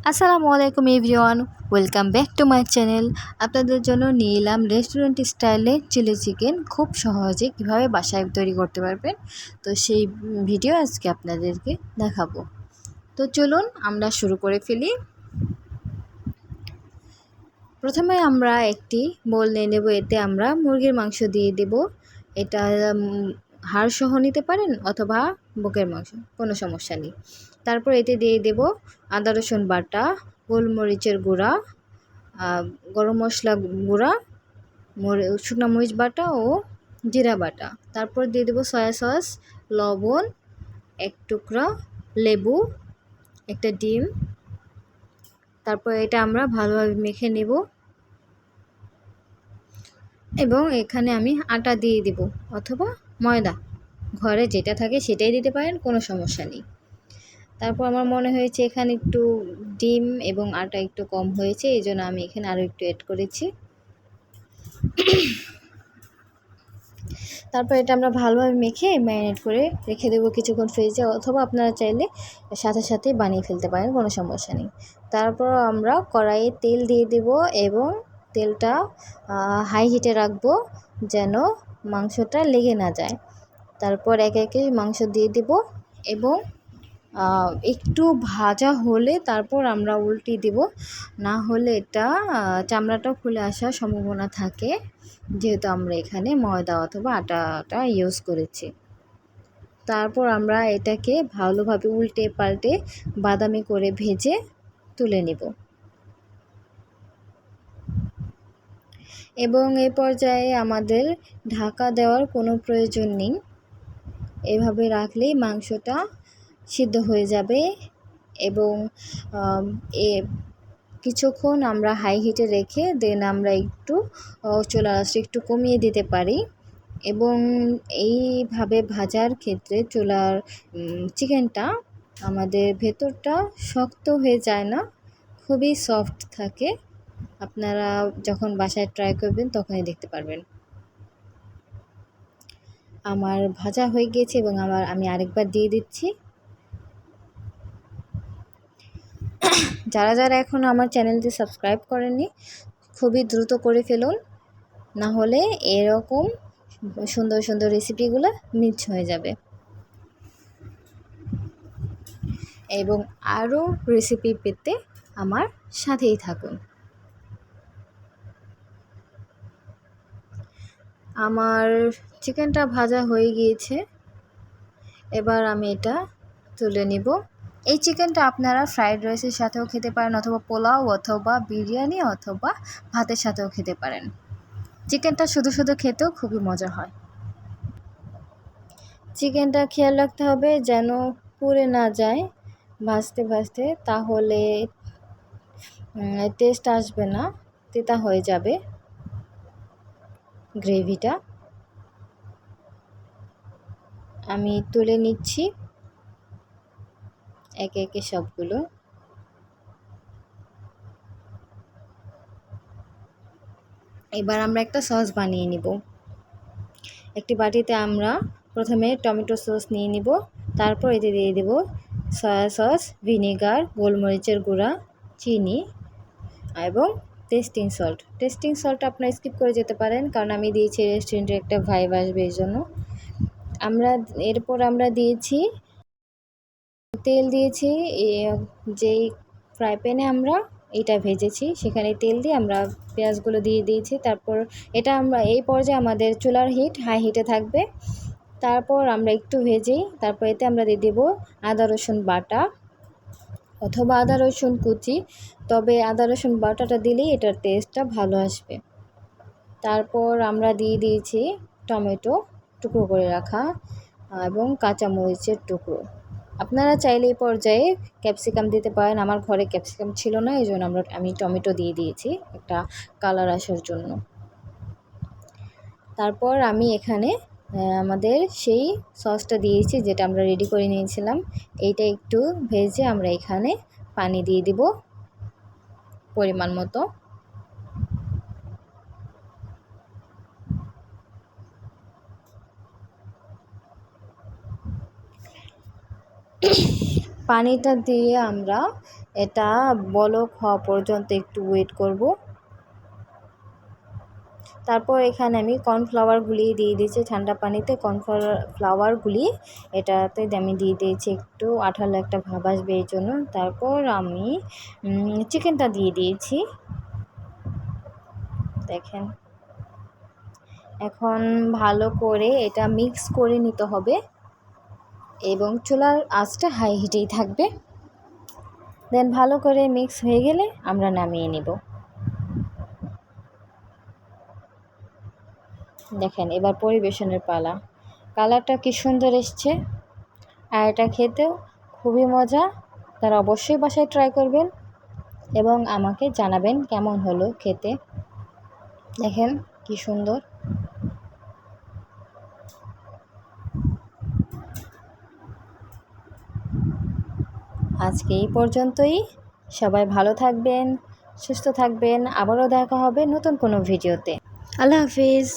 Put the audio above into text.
আসসালামু আলাইকুম everyone, welcome back to my channel. আপনাদের জন্য নিয়ে এলাম রেস্টুরেন্ট স্টাইলে চিলি চিকেন খুব সহজে কিভাবে বাসায় তৈরি করতে পারবেন। তো সেই ভিডিও আজকে আপনাদেরকে দেখাবো। তো চলুন আমরা শুরু করে ফেলি। প্রথমে আমরা একটি বোল নিয়ে নেব। এতে আমরা মুরগির মাংস দিয়ে দেব। এটা হাড় সহ নিতে পারেন অথবা বুকের মাংস, কোনো সমস্যা নেই। তারপর এতে দিয়ে দেব আদা রসুন বাটা, গোলমরিচের গুঁড়া, গরম মশলা গুঁড়া, শুকনো মরিচ বাটা ও জিরা বাটা। তারপর দিয়ে দেবো সয়া সস, লবণ, এক টুকরা লেবু, একটা ডিম। তারপর এটা আমরা ভালোভাবে মেখে নেব এবং এখানে আমি আটা দিয়ে দেব অথবা ময়দা, ঘরে যেটা থাকে সেটাই দিতে পারেন, কোনো সমস্যা নেই। তারপর আমার মনে হয়েছে এখানে একটু ডিম এবং আটা একটু কম হয়েছে, এই জন্য আমি এখানে আরও একটু অ্যাড করেছি। তারপর এটা আমরা ভালোভাবে মেখে ম্যারিনেট করে রেখে দেবো কিছুক্ষণ ফ্রিজে, অথবা আপনারা চাইলে সাথে সাথেই বানিয়ে ফেলতে পারেন, কোনো সমস্যা নেই। তারপর আমরা কড়াইয়ে তেল দিয়ে দেব এবং তেলটা হাই হিটে রাখবো যেন মাংসটা লেগে না যায়। তারপর একে একে মাংস দিয়ে দেব এবং একটু ভাজা হলে তারপর আমরা উল্টিয়ে দেব, না হলে এটা চামড়াটা খুলে আসার সম্ভাবনা থাকে, যেহেতু আমরা এখানে ময়দা অথবা আটাটা ইউজ করেছি। তারপর আমরা এটাকে ভালোভাবে উল্টে পাল্টে বাদামি করে ভেজে তুলে নেব এবং এই পর্যায়ে আমাদের ঢাকা দেওয়ার কোনো প্রয়োজন নেই। এভাবে রাখলেই মাংসটা সিদ্ধ হয়ে যাবে এবং কিছুক্ষণ আমরা হাই হিটে রেখে দেন আমরা একটু চুলার আঁচটা একটু কমিয়ে দিতে পারি। এবং এইভাবে ভাজার ক্ষেত্রে চুলার চিকেনটা আমাদের ভেতরটা শক্ত হয়ে যায় না, খুবই সফট থাকে। আপনারা যখন বাসায় ট্রাই করবেন তখনই দেখতে পারবেন। আমার ভাজা হয়ে গিয়েছে এবং আমি আরেকবার দিয়ে দিচ্ছি। যারা যারা এখনও আমার চ্যানেলটি সাবস্ক্রাইব করেননি খুবই দ্রুত করে ফেলুন, না হলে এরকম সুন্দর সুন্দর রেসিপিগুলো মিস হয়ে যাবে। এবং আরও রেসিপি পেতে আমার সাথেই থাকুন। আমার চিকেনটা ভাজা হয়ে গিয়েছে, এবার আমি এটা তুলে নিব। এই চিকেনটা আপনারা ফ্রাইড রাইসের সাথেও খেতে পারেন, অথবা পোলাও, অথবা বিরিয়ানি, অথবা ভাতের সাথেও খেতে পারেন। চিকেনটা শুধু শুধু খেতেও খুবই মজা হয়। চিকেনটা খেয়াল রাখতে হবে যেন পুড়ে না যায় ভাজতে ভাজতে, তাহলে টেস্ট আসবে না, তেতা হয়ে যাবে গ্রেভিটা। আমি তুলে নিচ্ছি একে একে সবগুলো। এবার আমরা একটা সস বানিয়ে নিব। একটি বাটিতে আমরা প্রথমে টমেটো সস নিয়ে নিব, তারপর এতে দিয়ে দেব সয়া সস, ভিনেগার, গোলমরিচের গুঁড়া, চিনি এবং টেস্টিং সল্ট আপনারা স্কিপ করে যেতে পারেন, কারণ আমি দিয়েছি রেস্টুরেন্টের একটা ভাইব আসবে এই জন্য। এরপর আমরা দিয়েছি তেল দিয়েছি, যেই ফ্রাই প্যানে আমরা এটা ভেজেছি সেখানে তেল দিয়ে আমরা পেঁয়াজগুলো দিয়ে দিয়েছি। তারপর এটা আমরা এই পর্যায়ে আমাদের চুলার হিট হাই হিটে থাকবে। তারপর আমরা একটু ভেজেই তারপর এতে আমরা দিয়ে দেবো আদা রসুন বাটা অথবা আদা রসুন কুচি, তবে আদা রসুন বাটাটা দিলেই এটার টেস্টটা ভালো আসবে। তারপর আমরা দিয়ে দিয়েছি টমেটো টুকরো করে রাখা এবং কাঁচামরিচের টুকরো। আপনারা চাইলে এই পর্যায়ে ক্যাপসিকাম দিতে পারেন, আমার ঘরে ক্যাপসিকাম ছিল না, এই জন্য আমি টমেটো দিয়ে দিয়েছি একটা কালার আসার জন্য। তারপর আমি এখানে আমাদের সেই সসটা দিয়েছি যেটা আমরা রেডি করে নিয়েছিলাম। এইটা একটু ভেজে আমরা এখানে পানি দিয়ে দিব পরিমাণ মতো। পানিটা দিয়ে আমরা এটা বলক হওয়া পর্যন্ত একটু ওয়েট করব। তারপর এখানে আমি কর্নফ্লাওয়ারগুলি দিয়ে দিয়েছি ঠান্ডা পানিতে। কর্নফ্লাওয়ারগুলি এটাতে আমি দিয়ে দিয়েছি, একটু আঠালো একটা ভাব আসবে এই জন্য। তারপর আমি চিকেনটা দিয়ে দিয়েছি, দেখেন। এখন ভালো করে এটা মিক্স করে নিতে হবে এবং চুলার আঁচটা হাই হিটেই থাকবে। দেন ভালো করে মিক্স হয়ে গেলে আমরা নামিয়ে নেব। দেখেন এবার পরিবেশনের পালা। কালারটা কি সুন্দর এসছে, আর এটা খেতেও খুবই মজা। তারা অবশ্যই বাসায় ট্রাই করবেন এবং আমাকে জানাবেন কেমন হলো খেতে। দেখেন কি সুন্দর। আজকে এই পর্যন্তই। সবাই ভালো থাকবেন, সুস্থ থাকবেন। আবারও দেখা হবে নতুন কোনো ভিডিওতে। আল্লাহ হাফিজ।